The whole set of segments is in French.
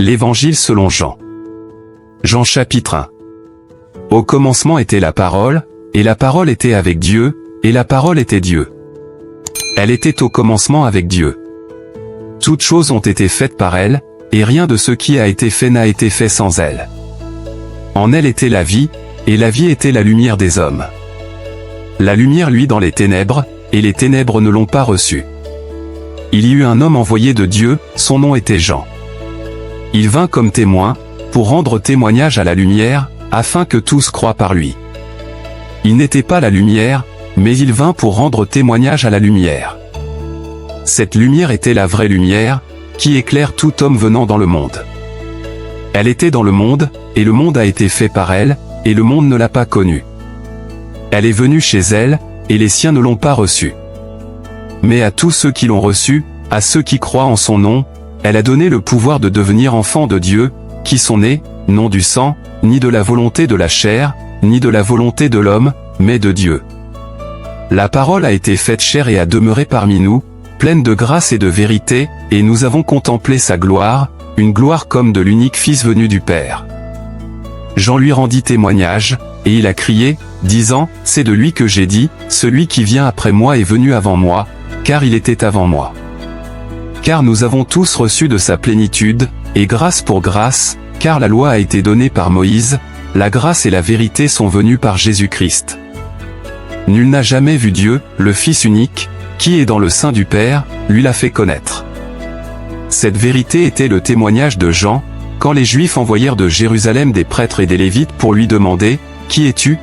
L'Évangile selon Jean. Jean chapitre 1. Au commencement était la parole, et la parole était avec Dieu, et la parole était Dieu. Elle était au commencement avec Dieu. Toutes choses ont été faites par elle, et rien de ce qui a été fait n'a été fait sans elle. En elle était la vie, et la vie était la lumière des hommes. La lumière luit dans les ténèbres, et les ténèbres ne l'ont pas reçue. Il y eut un homme envoyé de Dieu, son nom était Jean. Il vint comme témoin, pour rendre témoignage à la lumière, afin que tous croient par lui. Il n'était pas la lumière, mais il vint pour rendre témoignage à la lumière. Cette lumière était la vraie lumière, qui éclaire tout homme venant dans le monde. Elle était dans le monde, et le monde a été fait par elle, et le monde ne l'a pas connue. Elle est venue chez elle, et les siens ne l'ont pas reçue. Mais à tous ceux qui l'ont reçue, à ceux qui croient en son nom, elle a donné le pouvoir de devenir enfants de Dieu, qui sont nés, non du sang, ni de la volonté de la chair, ni de la volonté de l'homme, mais de Dieu. La parole a été faite chair et a demeuré parmi nous, pleine de grâce et de vérité, et nous avons contemplé sa gloire, une gloire comme de l'unique Fils venu du Père. Jean lui rendit témoignage, et il a crié, disant, « C'est de lui que j'ai dit, celui qui vient après moi est venu avant moi, car il était avant moi. » Car nous avons tous reçu de sa plénitude, et grâce pour grâce, car la loi a été donnée par Moïse, la grâce et la vérité sont venues par Jésus-Christ. Nul n'a jamais vu Dieu, le Fils unique, qui est dans le sein du Père, lui l'a fait connaître. Cette vérité était le témoignage de Jean, quand les Juifs envoyèrent de Jérusalem des prêtres et des Lévites pour lui demander, « Qui es-tu »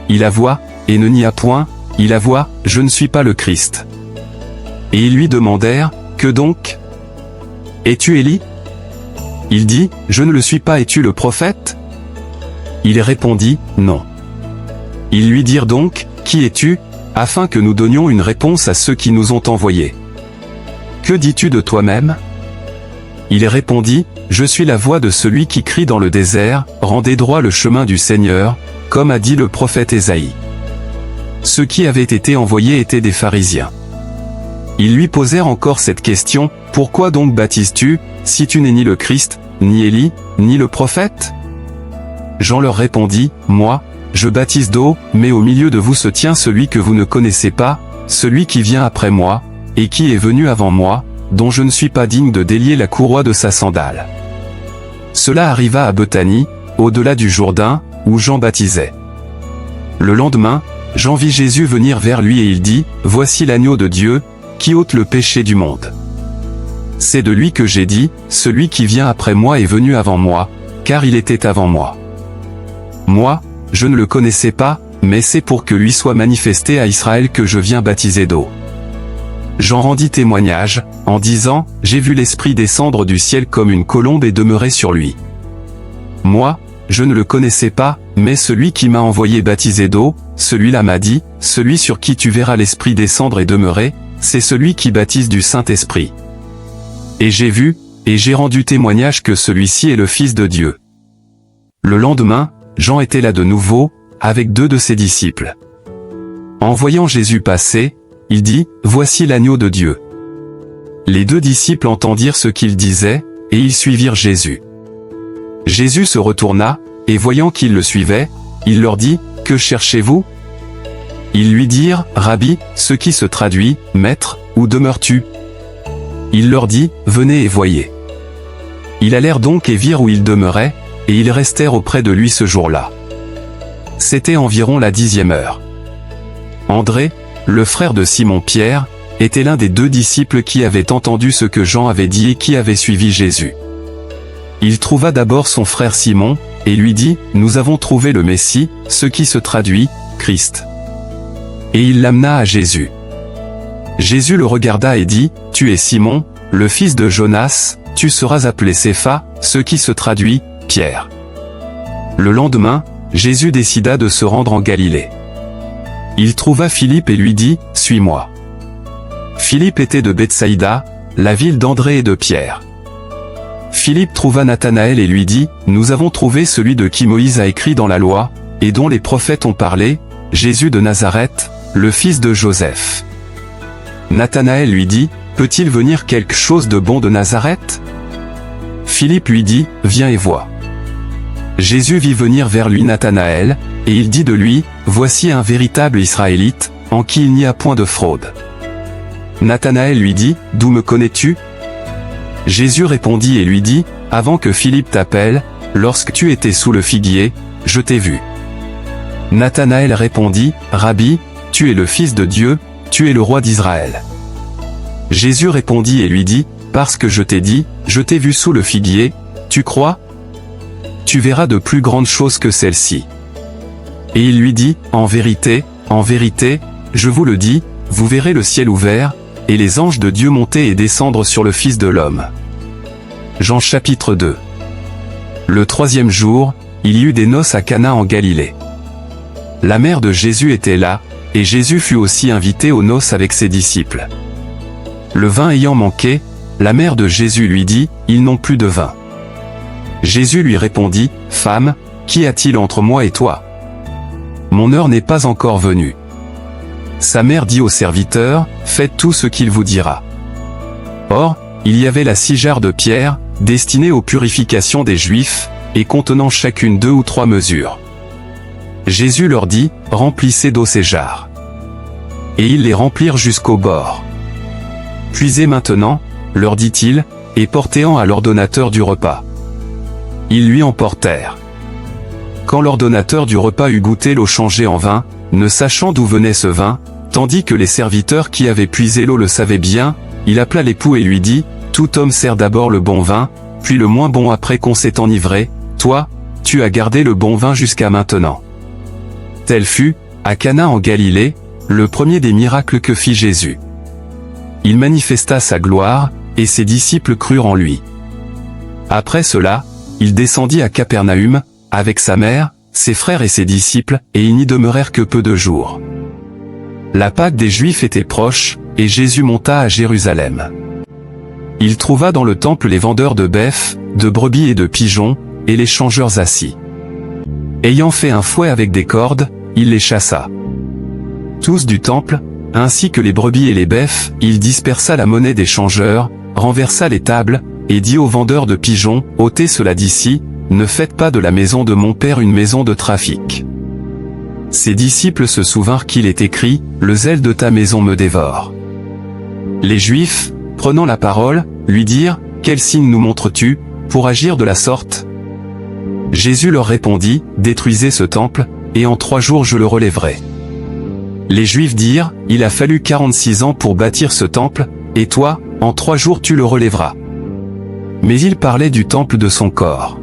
Il avoua, et ne nia point, il avoua, « Je ne suis pas le Christ. » Et ils lui demandèrent, « Que donc ? Es-tu Élie » Il dit, « Je ne le suis pas, es-tu le prophète » Il répondit, « Non. » Ils lui dirent donc, « Qui es-tu » afin que nous donnions une réponse à ceux qui nous ont envoyés. « Que dis-tu de toi-même » Il répondit, « Je suis la voix de celui qui crie dans le désert, rendez droit le chemin du Seigneur, comme a dit le prophète Ésaïe. » Ceux qui avaient été envoyés étaient des pharisiens. Ils lui posèrent encore cette question, « Pourquoi donc baptises-tu, si tu n'es ni le Christ, ni Élie, ni le prophète » Jean leur répondit, « Moi, je baptise d'eau, mais au milieu de vous se tient celui que vous ne connaissez pas, celui qui vient après moi, et qui est venu avant moi, dont je ne suis pas digne de délier la courroie de sa sandale. » Cela arriva à Bethanie, au-delà du Jourdain, où Jean baptisait. Le lendemain, Jean vit Jésus venir vers lui et il dit, « Voici l'agneau de Dieu, qui ôte le péché du monde. C'est de lui que j'ai dit, celui qui vient après moi est venu avant moi, car il était avant moi. Moi, je ne le connaissais pas, mais c'est pour que lui soit manifesté à Israël que je viens baptiser d'eau. » Jean rendit témoignage, en disant, « J'ai vu l'Esprit descendre du ciel comme une colombe et demeurer sur lui. Moi, je ne le connaissais pas, mais celui qui m'a envoyé baptiser d'eau, celui-là m'a dit, celui sur qui tu verras l'Esprit descendre et demeurer, c'est celui qui baptise du Saint-Esprit. Et j'ai vu, et j'ai rendu témoignage que celui-ci est le Fils de Dieu. » Le lendemain, Jean était là de nouveau, avec 2 de ses disciples. En voyant Jésus passer, il dit, « Voici l'agneau de Dieu. » Les 2 disciples entendirent ce qu'il disait, et ils suivirent Jésus. Jésus se retourna, et voyant qu'ils le suivaient, il leur dit, « Que cherchez-vous » Ils lui dirent, « Rabbi », ce qui se traduit, « Maître, où demeures-tu » Il leur dit, « Venez et voyez. » Ils allèrent donc et virent où il demeurait, et ils restèrent auprès de lui ce jour-là. C'était environ la 10e heure. André, le frère de Simon-Pierre, était l'un des 2 disciples qui avaient entendu ce que Jean avait dit et qui avait suivi Jésus. Il trouva d'abord son frère Simon, et lui dit, « Nous avons trouvé le Messie, ce qui se traduit, Christ. » Et il l'amena à Jésus. Jésus le regarda et dit, « Tu es Simon, le fils de Jonas, tu seras appelé Cépha, ce qui se traduit, Pierre. » Le lendemain, Jésus décida de se rendre en Galilée. Il trouva Philippe et lui dit, « Suis-moi. » Philippe était de Bethsaïda, la ville d'André et de Pierre. Philippe trouva Nathanaël et lui dit, « Nous avons trouvé celui de qui Moïse a écrit dans la loi, et dont les prophètes ont parlé, Jésus de Nazareth, le fils de Joseph. » Nathanaël lui dit, « Peut-il venir quelque chose de bon de Nazareth » Philippe lui dit, viens et vois. Jésus vit venir vers lui Nathanaël, et il dit de lui, voici un véritable Israélite, en qui il n'y a point de fraude. Nathanaël lui dit, d'où me connais-tu? Jésus répondit et lui dit, avant que Philippe t'appelle, lorsque tu étais sous le figuier, je t'ai vu. Nathanaël répondit, Rabbi, tu es le Fils de Dieu, tu es le roi d'Israël. Jésus répondit et lui dit, parce que je t'ai dit, je t'ai vu sous le figuier, tu crois? Tu verras de plus grandes choses que celles-ci. Et il lui dit, en vérité, je vous le dis, vous verrez le ciel ouvert, et les anges de Dieu monter et descendre sur le Fils de l'homme. Jean chapitre 2. Le troisième jour, il y eut des noces à Cana en Galilée. La mère de Jésus était là, et Jésus fut aussi invité aux noces avec ses disciples. Le vin ayant manqué, la mère de Jésus lui dit, ils n'ont plus de vin. Jésus lui répondit, Femme, qu'y a-t-il entre moi et toi? Mon heure n'est pas encore venue. Sa mère dit au serviteur, faites tout ce qu'il vous dira. Or, il y avait là 6 jarres de pierre, destinées aux purifications des Juifs, et contenant chacune 2 ou 3 mesures. Jésus leur dit, remplissez d'eau ces jarres. Et ils les remplirent jusqu'au bord. Puisez maintenant, leur dit-il, et portez-en à l'ordonnateur du repas. Ils lui emportèrent. Quand l'ordonnateur du repas eut goûté l'eau changée en vin, ne sachant d'où venait ce vin, tandis que les serviteurs qui avaient puisé l'eau le savaient bien, il appela l'époux et lui dit, tout homme sert d'abord le bon vin, puis le moins bon après qu'on s'est enivré, toi, tu as gardé le bon vin jusqu'à maintenant. Tel fut, à Cana en Galilée, le premier des miracles que fit Jésus. Il manifesta sa gloire, et ses disciples crurent en lui. Après cela, il descendit à Capernaüm, avec sa mère, ses frères et ses disciples, et ils n'y demeurèrent que peu de jours. La Pâque des Juifs était proche, et Jésus monta à Jérusalem. Il trouva dans le temple les vendeurs de bœufs, de brebis et de pigeons, et les changeurs assis. Ayant fait un fouet avec des cordes, il les chassa. Tous du temple, ainsi que les brebis et les bœufs, il dispersa la monnaie des changeurs, renversa les tables, et dit aux vendeurs de pigeons, ôtez cela d'ici, ne faites pas de la maison de mon père une maison de trafic. Ses disciples se souvinrent qu'il est écrit, le zèle de ta maison me dévore. Les Juifs, prenant la parole, lui dirent, quel signe nous montres-tu, pour agir de la sorte? Jésus leur répondit, détruisez ce temple, et en 3 jours je le relèverai. Les Juifs dirent, il a fallu 46 ans pour bâtir ce temple, et toi, en 3 jours tu le relèveras. Mais il parlait du temple de son corps.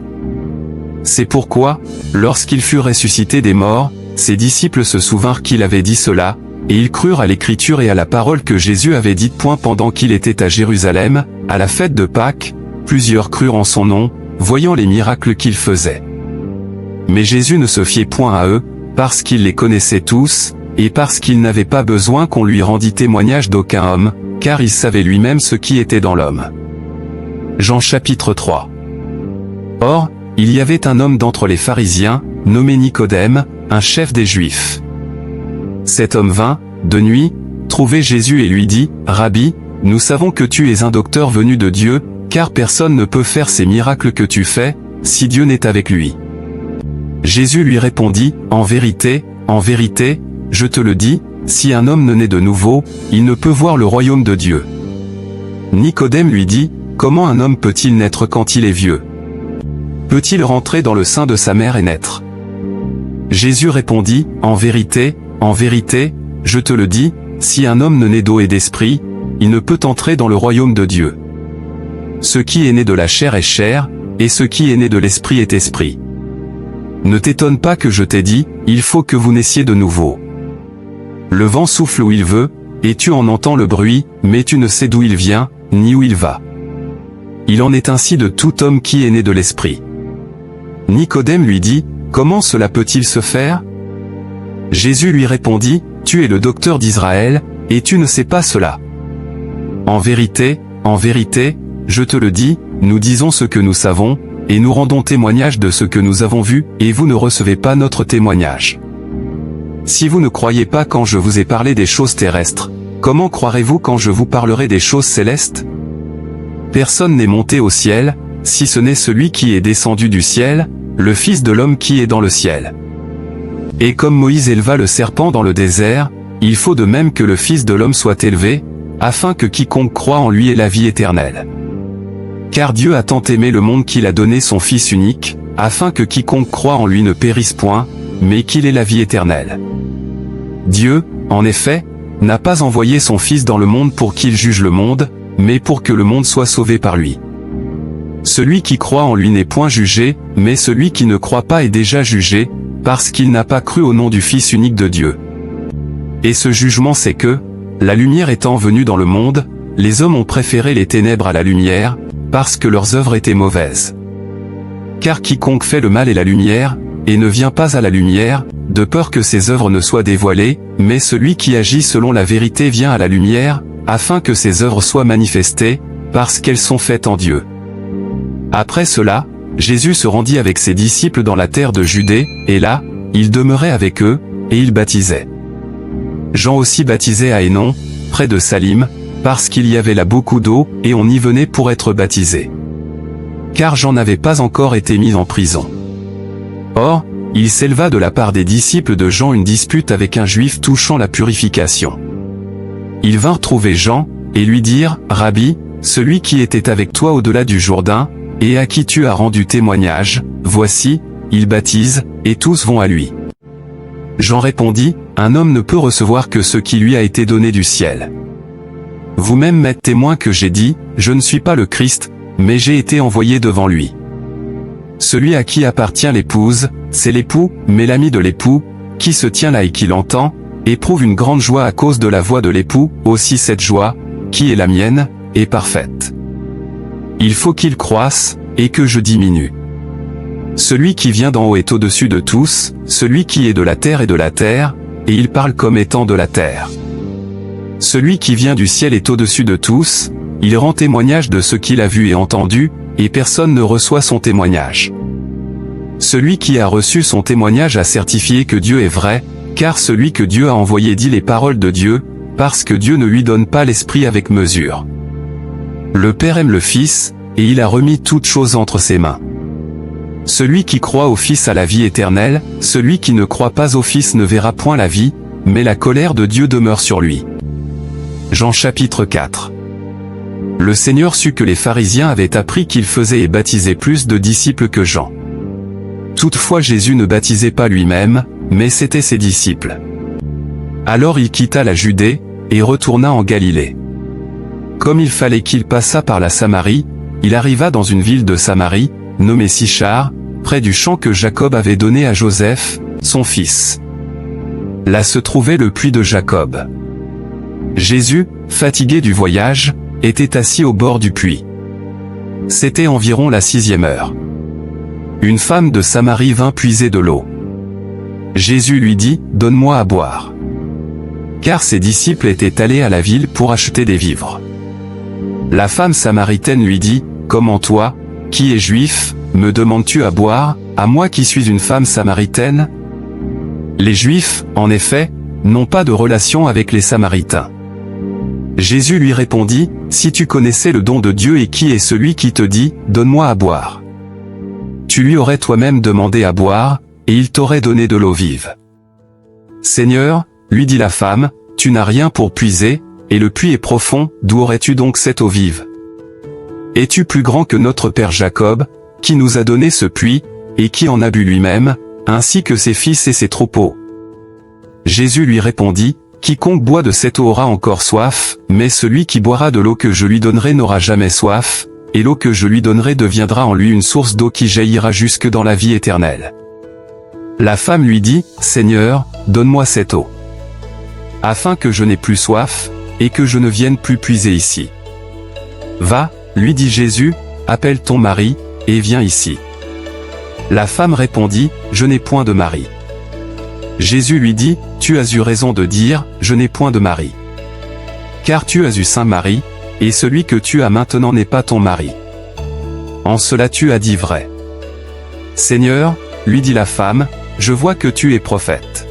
C'est pourquoi, lorsqu'il fut ressuscité des morts, ses disciples se souvinrent qu'il avait dit cela, et ils crurent à l'écriture et à la parole que Jésus avait dite. Pendant qu'il était à Jérusalem, à la fête de Pâques, plusieurs crurent en son nom, voyant les miracles qu'il faisait. Mais Jésus ne se fiait point à eux, parce qu'il les connaissait tous, et parce qu'il n'avait pas besoin qu'on lui rendît témoignage d'aucun homme, car il savait lui-même ce qui était dans l'homme. Jean chapitre 3. Or, il y avait un homme d'entre les pharisiens, nommé Nicodème, un chef des Juifs. Cet homme vint, de nuit, trouver Jésus et lui dit, Rabbi, nous savons que tu es un docteur venu de Dieu, car personne ne peut faire ces miracles que tu fais, si Dieu n'est avec lui. Jésus lui répondit, en vérité, je te le dis, si un homme ne naît de nouveau, il ne peut voir le royaume de Dieu. Nicodème lui dit, comment un homme peut-il naître quand il est vieux? Peut-il rentrer dans le sein de sa mère et naître? Jésus répondit, en vérité, je te le dis, si un homme ne naît d'eau et d'esprit, il ne peut entrer dans le royaume de Dieu. Ce qui est né de la chair est chair, et ce qui est né de l'esprit est esprit. Ne t'étonne pas que je t'ai dit, il faut que vous naissiez de nouveau. Le vent souffle où il veut, et tu en entends le bruit, mais tu ne sais d'où il vient, ni où il va. Il en est ainsi de tout homme qui est né de l'esprit. Nicodème lui dit, comment cela peut-il se faire? Jésus lui répondit, tu es le docteur d'Israël, et tu ne sais pas cela. En vérité, je te le dis, nous disons ce que nous savons, et nous rendons témoignage de ce que nous avons vu, et vous ne recevez pas notre témoignage. Si vous ne croyez pas quand je vous ai parlé des choses terrestres, comment croirez-vous quand je vous parlerai des choses célestes? Personne n'est monté au ciel, si ce n'est celui qui est descendu du ciel, le Fils de l'homme qui est dans le ciel. Et comme Moïse éleva le serpent dans le désert, il faut de même que le Fils de l'homme soit élevé, afin que quiconque croit en lui ait la vie éternelle. Car Dieu a tant aimé le monde qu'il a donné son Fils unique, afin que quiconque croit en lui ne périsse point, mais qu'il ait la vie éternelle. Dieu, en effet, n'a pas envoyé son Fils dans le monde pour qu'il juge le monde, mais pour que le monde soit sauvé par lui. Celui qui croit en lui n'est point jugé, mais celui qui ne croit pas est déjà jugé, parce qu'il n'a pas cru au nom du Fils unique de Dieu. Et ce jugement c'est que, la lumière étant venue dans le monde, les hommes ont préféré les ténèbres à la lumière, parce que leurs œuvres étaient mauvaises. Car quiconque fait le mal est la lumière, et ne vient pas à la lumière, de peur que ses œuvres ne soient dévoilées, mais celui qui agit selon la vérité vient à la lumière, afin que ses œuvres soient manifestées, parce qu'elles sont faites en Dieu. Après cela, Jésus se rendit avec ses disciples dans la terre de Judée, et là, il demeurait avec eux, et il baptisait. Jean aussi baptisait à Hénon, près de Salim, parce qu'il y avait là beaucoup d'eau, et on y venait pour être baptisé. Car Jean n'avait pas encore été mis en prison. Or, il s'éleva de la part des disciples de Jean une dispute avec un juif touchant la purification. Ils vinrent trouver Jean, et lui dirent, « Rabbi, celui qui était avec toi au-delà du Jourdain, et à qui tu as rendu témoignage, voici, il baptise, et tous vont à lui. » Jean répondit, « Un homme ne peut recevoir que ce qui lui a été donné du ciel. Vous-même m'êtes témoin que j'ai dit, je ne suis pas le Christ, mais j'ai été envoyé devant lui. Celui à qui appartient l'épouse, c'est l'époux, mais l'ami de l'époux, qui se tient là et qui l'entend, éprouve une grande joie à cause de la voix de l'époux, aussi cette joie, qui est la mienne, est parfaite. Il faut qu'il croisse, et que je diminue. Celui qui vient d'en haut est au-dessus de tous, celui qui est de la terre est de la terre, et il parle comme étant de la terre. Celui qui vient du ciel est au-dessus de tous, il rend témoignage de ce qu'il a vu et entendu, et personne ne reçoit son témoignage. Celui qui a reçu son témoignage a certifié que Dieu est vrai, car celui que Dieu a envoyé dit les paroles de Dieu, parce que Dieu ne lui donne pas l'esprit avec mesure. Le Père aime le Fils, et il a remis toutes choses entre ses mains. Celui qui croit au Fils a la vie éternelle, celui qui ne croit pas au Fils ne verra point la vie, mais la colère de Dieu demeure sur lui. Jean chapitre 4. Le Seigneur sut que les pharisiens avaient appris qu'il faisait et baptisait plus de disciples que Jean. Toutefois Jésus ne baptisait pas lui-même, mais c'étaient ses disciples. Alors il quitta la Judée, et retourna en Galilée. Comme il fallait qu'il passât par la Samarie, il arriva dans une ville de Samarie, nommée Sichar, près du champ que Jacob avait donné à Joseph, son fils. Là se trouvait le puits de Jacob. Jésus, fatigué du voyage, était assis au bord du puits. C'était environ la 6e heure. Une femme de Samarie vint puiser de l'eau. Jésus lui dit, « Donne-moi à boire. » Car ses disciples étaient allés à la ville pour acheter des vivres. La femme samaritaine lui dit, « Comment toi, qui es juif, me demandes-tu à boire, à moi qui suis une femme samaritaine ?» Les Juifs, en effet, n'ont pas de relation avec les Samaritains. Jésus lui répondit, « Si tu connaissais le don de Dieu et qui est celui qui te dit, donne-moi à boire. Tu lui aurais toi-même demandé à boire, et il t'aurait donné de l'eau vive. » Seigneur, lui dit la femme, tu n'as rien pour puiser, et le puits est profond, d'où aurais-tu donc cette eau vive? Es-tu plus grand que notre père Jacob, qui nous a donné ce puits, et qui en a bu lui-même, ainsi que ses fils et ses troupeaux? Jésus lui répondit, quiconque boit de cette eau aura encore soif, mais celui qui boira de l'eau que je lui donnerai n'aura jamais soif, et l'eau que je lui donnerai deviendra en lui une source d'eau qui jaillira jusque dans la vie éternelle. La femme lui dit, Seigneur, donne-moi cette eau, afin que je n'ai plus soif, et que je ne vienne plus puiser ici. Va, lui dit Jésus, appelle ton mari, et viens ici. La femme répondit, je n'ai point de mari. Jésus lui dit, tu as eu raison de dire, je n'ai point de mari. Car tu as eu 5 maris, et celui que tu as maintenant n'est pas ton mari. En cela tu as dit vrai. Seigneur, lui dit la femme, je vois que tu es prophète.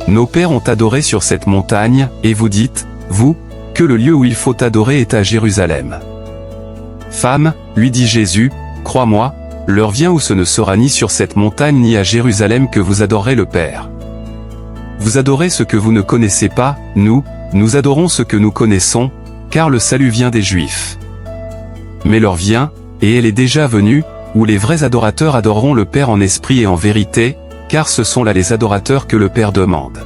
Nos pères ont adoré sur cette montagne, et vous dites, vous, que le lieu où il faut adorer est à Jérusalem. Femme, lui dit Jésus, crois-moi, l'heure vient où ce ne sera ni sur cette montagne ni à Jérusalem que vous adorerez le Père. Vous adorez ce que vous ne connaissez pas, nous adorons ce que nous connaissons, car le salut vient des Juifs. Mais l'heure vient, et elle est déjà venue, où les vrais adorateurs adoreront le Père en esprit et en vérité, car ce sont là les adorateurs que le Père demande.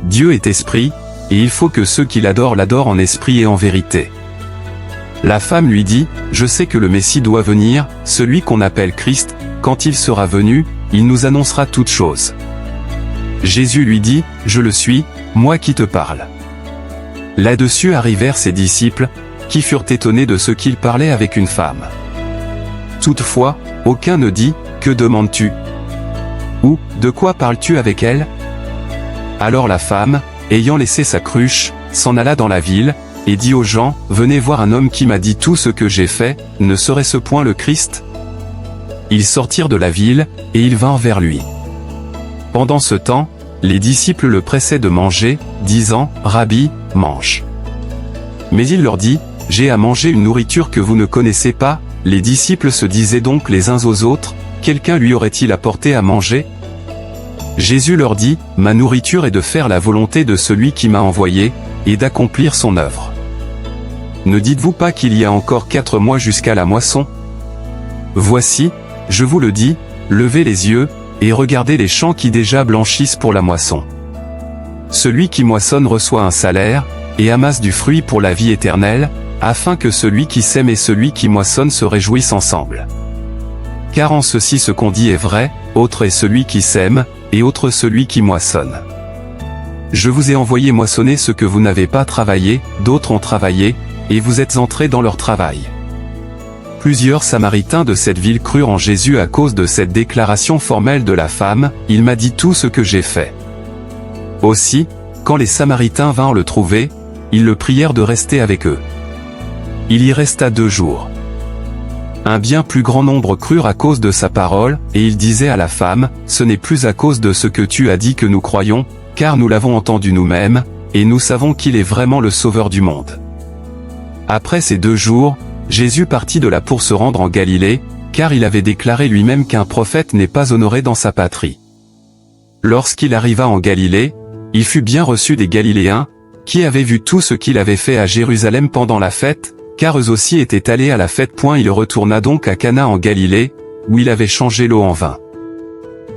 Dieu est esprit, et il faut que ceux qui l'adorent l'adorent en esprit et en vérité. La femme lui dit, je sais que le Messie doit venir, celui qu'on appelle Christ, quand il sera venu, il nous annoncera toutes choses. Jésus lui dit, je le suis, moi qui te parle. Là-dessus arrivèrent ses disciples, qui furent étonnés de ce qu'il parlait avec une femme. Toutefois, aucun ne dit, que demandes-tu? Ou, de quoi parles-tu avec elle? Alors la femme, ayant laissé sa cruche, s'en alla dans la ville, et dit aux gens, venez voir un homme qui m'a dit tout ce que j'ai fait, ne serait-ce point le Christ? Ils sortirent de la ville, et ils vinrent vers lui. Pendant ce temps, les disciples le pressaient de manger, disant, Rabbi, mange. Mais il leur dit, j'ai à manger une nourriture que vous ne connaissez pas. Les disciples se disaient donc les uns aux autres, quelqu'un lui aurait-il apporté à manger? Jésus leur dit, ma nourriture est de faire la volonté de celui qui m'a envoyé, et d'accomplir son œuvre. Ne dites-vous pas qu'il y a encore 4 mois jusqu'à la moisson? Voici, je vous le dis, levez les yeux, et regardez les champs qui déjà blanchissent pour la moisson. Celui qui moissonne reçoit un salaire, et amasse du fruit pour la vie éternelle, afin que celui qui sème et celui qui moissonne se réjouissent ensemble. Car en ceci ce qu'on dit est vrai, autre est celui qui sème, et autre celui qui moissonne. Je vous ai envoyé moissonner ce que vous n'avez pas travaillé, d'autres ont travaillé, et vous êtes entrés dans leur travail. Plusieurs Samaritains de cette ville crurent en Jésus à cause de cette déclaration formelle de la femme, il m'a dit tout ce que j'ai fait. Aussi, quand les Samaritains vinrent le trouver, ils le prièrent de rester avec eux. Il y resta 2 jours. Un bien plus grand nombre crurent à cause de sa parole, et il disait à la femme, ce n'est plus à cause de ce que tu as dit que nous croyons, car nous l'avons entendu nous-mêmes, et nous savons qu'il est vraiment le Sauveur du monde. Après ces 2 jours, Jésus partit de là pour se rendre en Galilée, car il avait déclaré lui-même qu'un prophète n'est pas honoré dans sa patrie. Lorsqu'il arriva en Galilée, il fut bien reçu des Galiléens, qui avaient vu tout ce qu'il avait fait à Jérusalem pendant la fête, car eux aussi étaient allés à la fête. Il retourna donc à Cana en Galilée, où il avait changé l'eau en vin.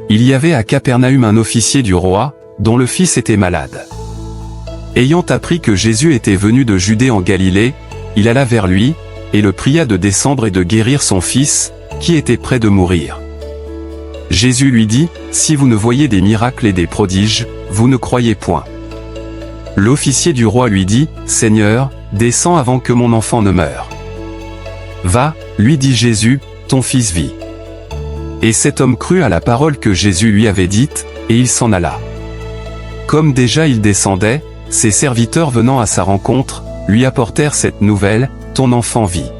Il y avait à Capernaüm un officier du roi, dont le fils était malade. Ayant appris que Jésus était venu de Judée en Galilée, il alla vers lui, et le pria de descendre et de guérir son fils, qui était près de mourir. Jésus lui dit, si vous ne voyez des miracles et des prodiges, vous ne croyez point. L'officier du roi lui dit, Seigneur, descends avant que mon enfant ne meure. Va, lui dit Jésus, ton fils vit. Et cet homme crut à la parole que Jésus lui avait dite, et il s'en alla. Comme déjà il descendait, ses serviteurs venant à sa rencontre, lui apportèrent cette nouvelle, ton enfant vit.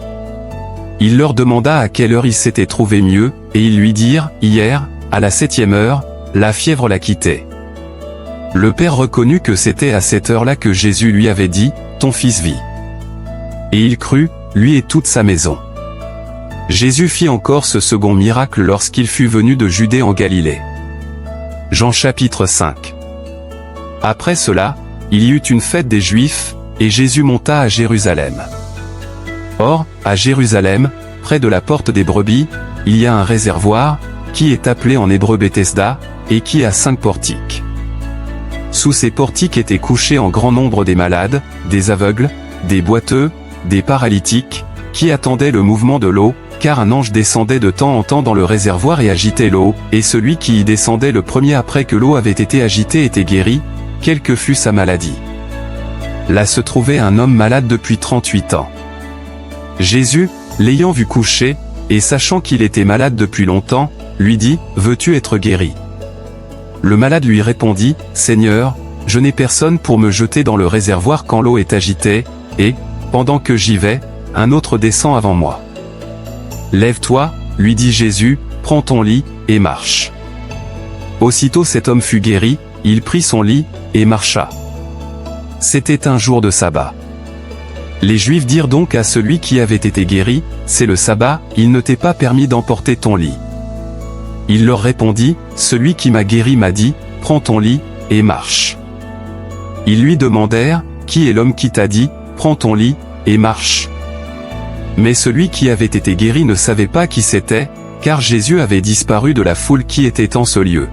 Il leur demanda à quelle heure il s'était trouvé mieux, et ils lui dirent, hier, à la 7e heure, la fièvre l'a quitté. Le père reconnut que c'était à cette heure-là que Jésus lui avait dit, ton fils vit. Et il crut, lui et toute sa maison. Jésus fit encore ce second miracle lorsqu'il fut venu de Judée en Galilée. Jean chapitre 5. Après cela, il y eut une fête des Juifs, et Jésus monta à Jérusalem. Or, à Jérusalem, près de la porte des brebis, il y a un réservoir, qui est appelé en hébreu Bethesda, et qui a 5 portiques. Sous ces portiques étaient couchés en grand nombre des malades, des aveugles, des boiteux, des paralytiques, qui attendaient le mouvement de l'eau, car un ange descendait de temps en temps dans le réservoir et agitait l'eau, et celui qui y descendait le premier après que l'eau avait été agitée était guéri, quelle que fût sa maladie. Là se trouvait un homme malade depuis 38 ans. Jésus, l'ayant vu coucher, et sachant qu'il était malade depuis longtemps, lui dit, veux-tu être guéri? Le malade lui répondit, Seigneur, je n'ai personne pour me jeter dans le réservoir quand l'eau est agitée, et, pendant que j'y vais, un autre descend avant moi. Lève-toi, lui dit Jésus, prends ton lit, et marche. Aussitôt cet homme fut guéri, il prit son lit, et marcha. C'était un jour de sabbat. Les Juifs dirent donc à celui qui avait été guéri, « C'est le sabbat, il ne t'est pas permis d'emporter ton lit. » Il leur répondit, « Celui qui m'a guéri m'a dit, prends ton lit, et marche. » Ils lui demandèrent, « Qui est l'homme qui t'a dit, prends ton lit, et marche ?» Mais celui qui avait été guéri ne savait pas qui c'était, car Jésus avait disparu de la foule qui était en ce lieu.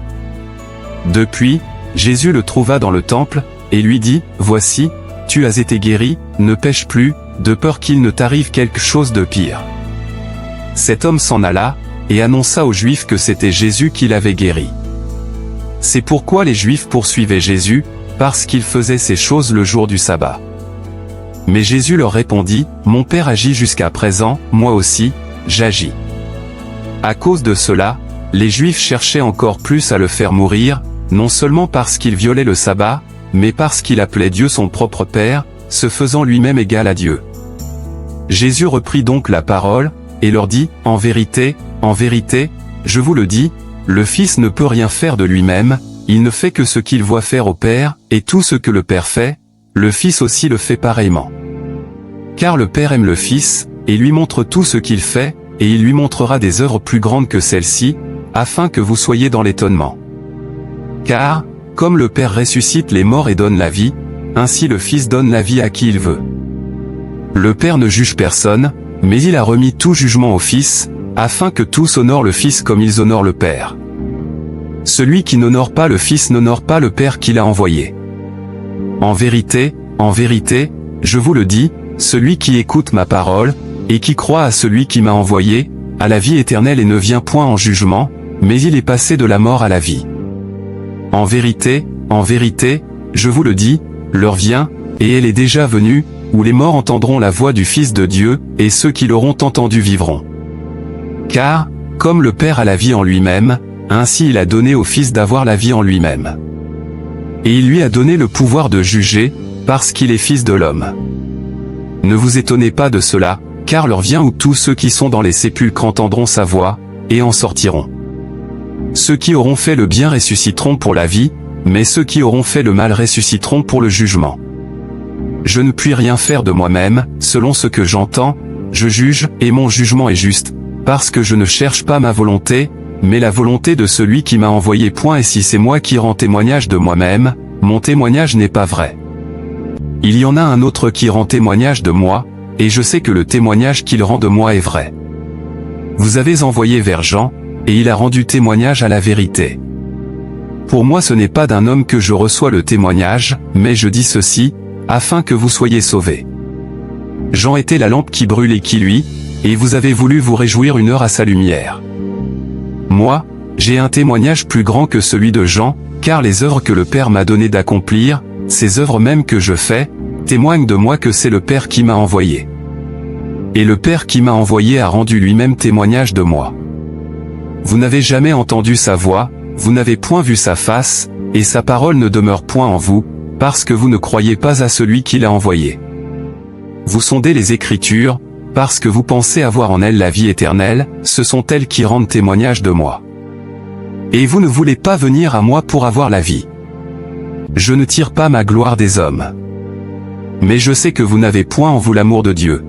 Depuis, Jésus le trouva dans le temple, et lui dit, « Voici, tu as été guéri, ne pêche plus, de peur qu'il ne t'arrive quelque chose de pire. » Cet homme s'en alla, et annonça aux Juifs que c'était Jésus qui l'avait guéri. C'est pourquoi les Juifs poursuivaient Jésus, parce qu'il faisait ces choses le jour du sabbat. Mais Jésus leur répondit, « Mon Père agit jusqu'à présent, moi aussi, j'agis. » À cause de cela, les Juifs cherchaient encore plus à le faire mourir, non seulement parce qu'il violait le sabbat, mais parce qu'il appelait Dieu son propre Père, se faisant lui-même égal à Dieu. Jésus reprit donc la parole, et leur dit, « En vérité, je vous le dis, le Fils ne peut rien faire de lui-même, il ne fait que ce qu'il voit faire au Père, et tout ce que le Père fait, le Fils aussi le fait pareillement. Car le Père aime le Fils, et lui montre tout ce qu'il fait, et il lui montrera des œuvres plus grandes que celles-ci, afin que vous soyez dans l'étonnement. Car, comme le Père ressuscite les morts et donne la vie, ainsi le Fils donne la vie à qui il veut. Le Père ne juge personne, mais il a remis tout jugement au Fils, afin que tous honorent le Fils comme ils honorent le Père. Celui qui n'honore pas le Fils n'honore pas le Père qui l'a envoyé. En vérité, je vous le dis, celui qui écoute ma parole, et qui croit à celui qui m'a envoyé, a la vie éternelle et ne vient point en jugement, mais il est passé de la mort à la vie. En vérité, je vous le dis, l'heure vient, et elle est déjà venue, où les morts entendront la voix du Fils de Dieu, et ceux qui l'auront entendu vivront. Car, comme le Père a la vie en lui-même, ainsi il a donné au Fils d'avoir la vie en lui-même. Et il lui a donné le pouvoir de juger, parce qu'il est Fils de l'homme. Ne vous étonnez pas de cela, car l'heure vient où tous ceux qui sont dans les sépulcres entendront sa voix, et en sortiront. Ceux qui auront fait le bien ressusciteront pour la vie, mais ceux qui auront fait le mal ressusciteront pour le jugement. Je ne puis rien faire de moi-même, selon ce que j'entends, je juge, et mon jugement est juste, parce que je ne cherche pas ma volonté, mais la volonté de celui qui m'a envoyé. Et si c'est moi qui rends témoignage de moi-même, mon témoignage n'est pas vrai. Il y en a un autre qui rend témoignage de moi, et je sais que le témoignage qu'il rend de moi est vrai. Vous avez envoyé vers Jean, et il a rendu témoignage à la vérité. Pour moi ce n'est pas d'un homme que je reçois le témoignage, mais je dis ceci, afin que vous soyez sauvés. Jean était la lampe qui brûle et qui luit, et vous avez voulu vous réjouir une heure à sa lumière. Moi, j'ai un témoignage plus grand que celui de Jean, car les œuvres que le Père m'a donné d'accomplir, ces œuvres mêmes que je fais, témoignent de moi que c'est le Père qui m'a envoyé. Et le Père qui m'a envoyé a rendu lui-même témoignage de moi. Vous n'avez jamais entendu sa voix, vous n'avez point vu sa face, et sa parole ne demeure point en vous, parce que vous ne croyez pas à celui qui l'a envoyé. Vous sondez les Écritures, parce que vous pensez avoir en elles la vie éternelle, ce sont elles qui rendent témoignage de moi. Et vous ne voulez pas venir à moi pour avoir la vie. Je ne tire pas ma gloire des hommes. Mais je sais que vous n'avez point en vous l'amour de Dieu.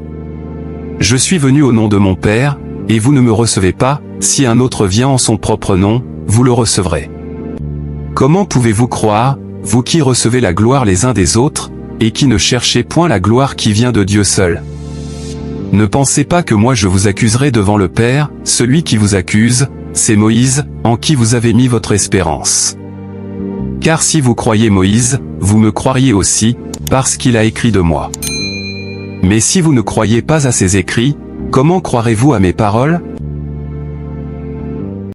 Je suis venu au nom de mon Père, et vous ne me recevez pas, si un autre vient en son propre nom, vous le recevrez. Comment pouvez-vous croire, vous qui recevez la gloire les uns des autres, et qui ne cherchez point la gloire qui vient de Dieu seul? Ne pensez pas que moi je vous accuserai devant le Père, celui qui vous accuse, c'est Moïse, en qui vous avez mis votre espérance. Car si vous croyez Moïse, vous me croiriez aussi, parce qu'il a écrit de moi. Mais si vous ne croyez pas à ses écrits, comment croirez-vous à mes paroles ?